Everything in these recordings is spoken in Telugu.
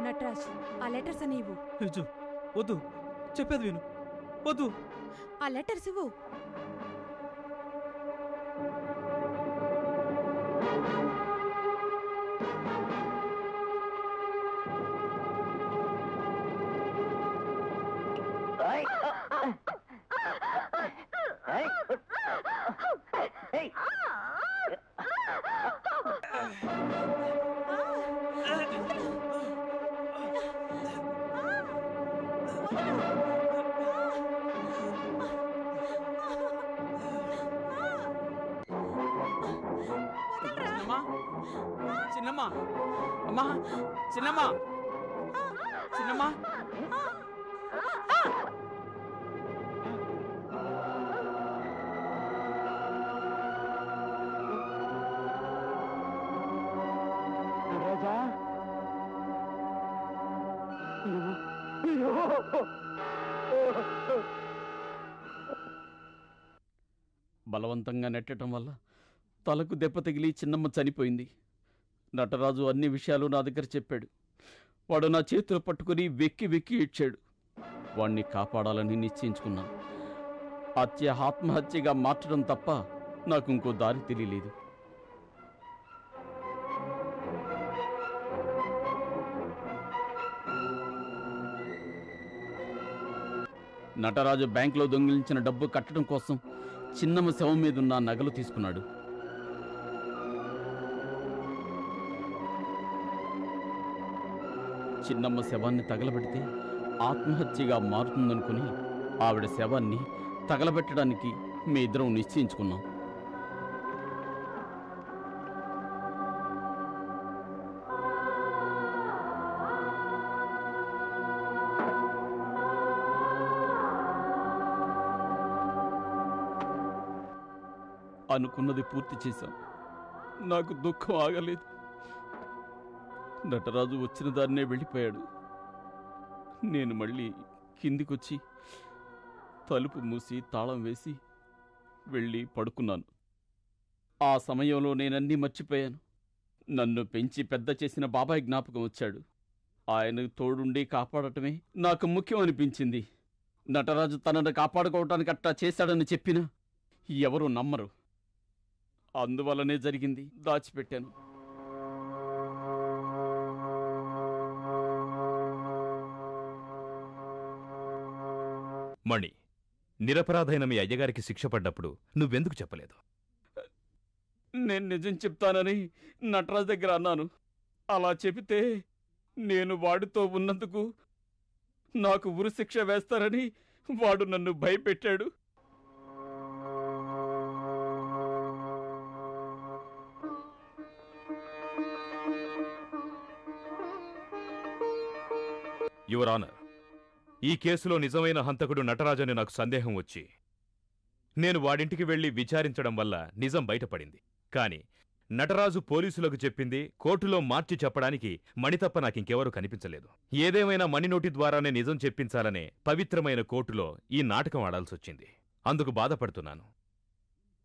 నటరాజ్, ఆ లెటర్స్ అని ఇవ్వు. వద్దు, చెప్పేది విను. వద్దు, ఆ లెటర్స్ ఇవ్వు. చిన్నమ్మా, అమ్మా, చిన్నమ్మా, చిన్నమ్మా. బలవంతంగా నెట్టడం వల్ల తలకు దెబ్బ తగిలి చిన్నమ్మ చనిపోయింది. నటరాజు అన్ని విషయాలు నా దగ్గర చెప్పాడు. వాడు నా చేతులు పట్టుకుని వెక్కి వెక్కి ఇచ్చాడు. వాణ్ణి కాపాడాలని నిశ్చయించుకున్నాను. హత్య ఆత్మహత్యగా మార్చడం తప్ప నాకు ఇంకో దారి తెలియలేదు. నటరాజు బ్యాంకులో దొంగిలించిన డబ్బు కట్టడం కోసం చిన్నమ్మ శవం మీదున్న నగలు తీసుకున్నాడు. చిన్నమ్మ శవాన్ని తగలబెడితే ఆత్మహత్యగా మారుతుందనుకుని ఆవిడ శవాన్ని తగలబెట్టడానికి మీ ఇద్దరం నిశ్చయించుకున్నాం. అనుకున్నది పూర్తి చేశాం. నాకు దుఃఖం ఆగలేదు. నటరాజు వచ్చిన దాన్నే వెళ్ళిపోయాడు. నేను మళ్ళీ కిందికొచ్చి తలుపు మూసి తాళం వేసి వెళ్ళి పడుకున్నాను. ఆ సమయంలో నేనన్నీ మర్చిపోయాను. నన్ను పెంచి పెద్ద చేసిన బాబాయ్ జ్ఞాపకం వచ్చాడు. ఆయన తోడుండి కాపాడటమే నాకు ముఖ్యం అనిపించింది. నటరాజు తనను కాపాడుకోవటానికి అట్టా చేశాడని చెప్పినా ఎవరూ నమ్మరు. అందువల్లనే జరిగింది. దాచిపెట్టాను. మణి, నిరపరాధైన మీ అయ్యగారికి శిక్ష పడ్డప్పుడు నువ్వెందుకు చెప్పలేదు? నేను నిజం చెప్తానని నటరాజు దగ్గర అన్నాను. అలా చెబితే నేను వాడితో ఉన్నందుకు నాకు ఉరిశిక్ష వేస్తారని వాడు నన్ను భయపెట్టాడు. యువర్ ఆనర్, ఈ కేసులో నిజమైన హంతకుడు నటరాజని నాకు సందేహం వచ్చి నేను వాడింటికి వెళ్లి విచారించడం వల్ల నిజం బయటపడింది. కాని నటరాజు పోలీసులకు చెప్పింది కోర్టులో మార్చి చెప్పడానికి మణి తప్ప నాకింకెవరూ కనిపించలేదు. ఏదేమైనా మణి నోటి ద్వారానే నిజం చెప్పించాలనే పవిత్రమైన కోర్టులో ఈ నాటకం ఆడాల్సొచ్చింది. అందుకు బాధపడుతున్నాను.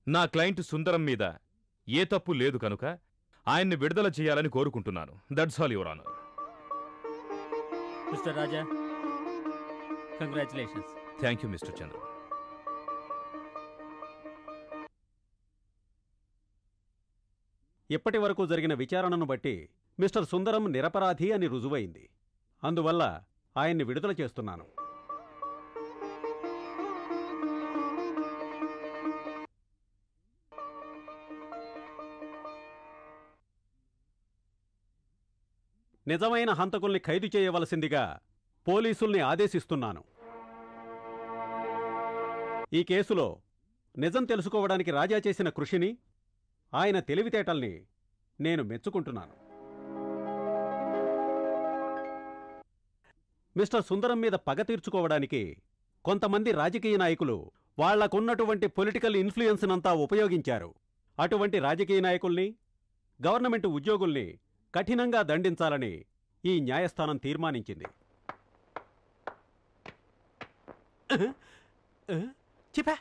నా క్లయింట్ సుందరం మీద ఏ తప్పు లేదు కనుక ఆయన్ని విడుదల చేయాలని కోరుకుంటున్నాను. That's all your honour. Mister Raja, congratulations. Thank you mister Chandra. ఇప్పటి వరకు జరిగిన విచారణను బట్టి మిస్టర్ సుందరం నిరపరాధి అని రుజువైంది. అందువల్ల ఆయన్ని విడుదల చేస్తున్నాను. నిజమైన హంతకుల్ని ఖైదు చేయవలసిందిగా పోలీసుల్ని ఆదేశిస్తున్నాను. ఈ కేసులో నిజం తెలుసుకోవడానికి రాజా చేసిన కృషిని, ఆయన తెలివితేటల్ని నేను మెచ్చుకుంటున్నాను. మిస్టర్ సుందరం మీద పగ తీర్చుకోవడానికి కొంతమంది రాజకీయ నాయకులు వాళ్లకున్నటువంటి పొలిటికల్ ఇన్ఫ్లుయెన్స్నంతా ఉపయోగించారు. అటువంటి రాజకీయ నాయకుల్ని, గవర్నమెంట్ ఉద్యోగుల్ని కఠినంగా దండించాలని ఈ న్యాయస్థానం తీర్మానించింది. చెప్పా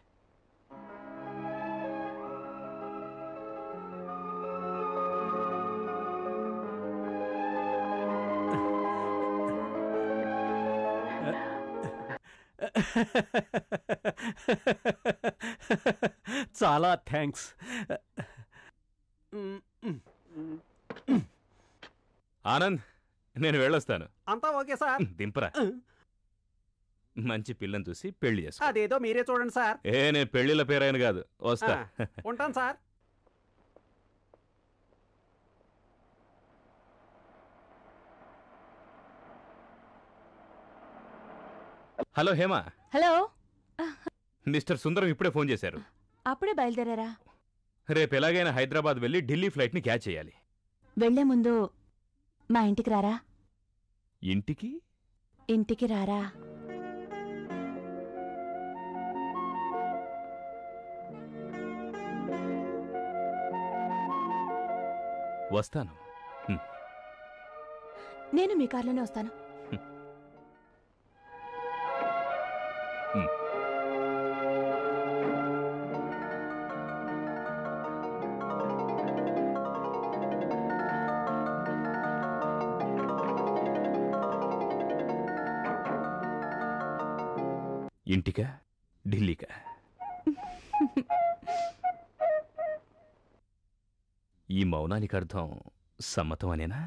చాలా థ్యాంక్స్. ఆనంద్, నేను వెళ్ళొస్తాను. అంతా ఓకే సార్. దింపరా. మంచి పిల్లని చూసి పెళ్లి చేసుకో. అదేదో మీరే చూడండి సార్. నేను పెళ్లిల పేరైన కాదు, వస్తా. ఉంటాను sir. Hello Hema. Hello. Mister Sundaram ఇప్పుడే ఫోన్ చేశారు. అప్పుడే బయలుదేరారా? రేపు ఎలాగైనా హైదరాబాద్ వెళ్ళి ఢిల్లీ ఫ్లైట్ని క్యాచ్ చేయాలి. వెళ్లే ముందు మా ఇంటికి రారా? ఇంటికి? ఇంటికి రారా? వస్తాను. నేను మీ కార్లోనే వస్తాను. ఇంటికా ఢిల్లీకా? ఈ మౌనానికి అర్థం సమ్మతం అనేనా?